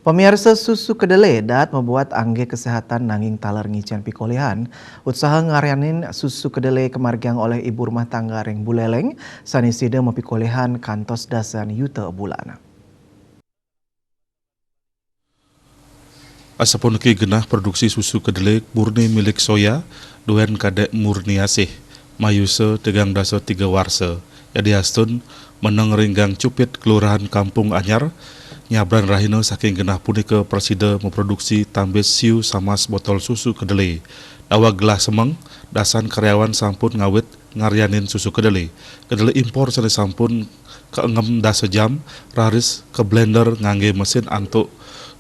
Pemirsa susu kedelai dat membuat angge kesehatan nanging taler ngician pikolehan. Usaha ngaryanin susu kedelai kemargiang oleh ibu rumah tangga Reng Buleleng sanisida mempikolehan kantos dasan yuta bulan. Asapun ki genah produksi susu kedelai murni milik soya, duen kadek murni asih, mayuse tegang daso 3 warsa. Jadi astun meneng ringgang cupit kelurahan Kampung Anyar, nyabran rahina saking genah punika presida memproduksi tambes siu samas botol susu kedelai. Dawa gelah semeng, dasan karyawan sampun ngawit ngaryanin susu kedelai. Kedelai impor sane sampun keengem dasa jam, raris ke blender ngangge mesin antuk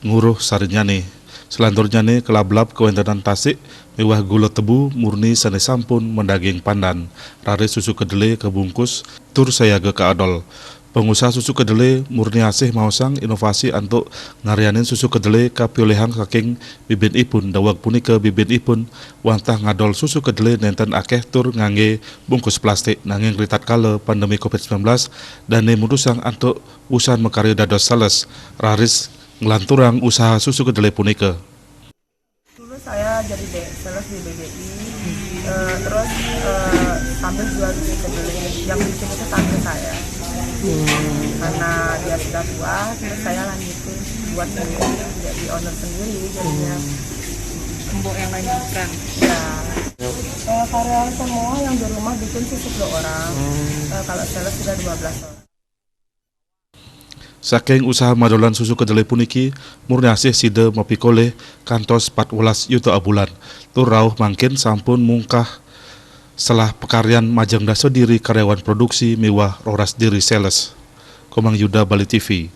nguruh sarinyane. Selanjutnya kelablab kewentenan Tasik mewah gula tebu murni sane sampun mendaging pandan. Raris susu kedelai kebungkus tur sayaga ke adol. Pengusaha susu kedelai murni asih mausang inovasi untuk ngaryanin susu kedelai kapiolehan saking bibit ipun. Dawag punika bibit ipun wantah ngadol susu kedelai nenten akeh tur ngangge bungkus plastik nanging ritat kala pandemi COVID-19 dan mudusang untuk usaha mekarya dados sales. Raris ngelanturang usaha susu kedelai punika. Dulu saya jadi sales di BBI, terus sambil jual susu kedelai. Yang bikin itu tante saya, karena dia sudah tua, terus saya lanjutin buat sendiri, jadi owner sendiri jadinya. Mbok yang lanjutkan. Ya, karyawan semua yang di rumah bikin sih 10 orang, kalau sales sudah 12 orang. Saking usaha madolan susu kedelai puniki, murni asih sida mapikole kantos 14 yuta abulan. Tur rauh mangkin sampun mungkah setelah pekaryan majang dasa diri karyawan produksi mewah roras diri sales. Komang Yuda, Bali TV.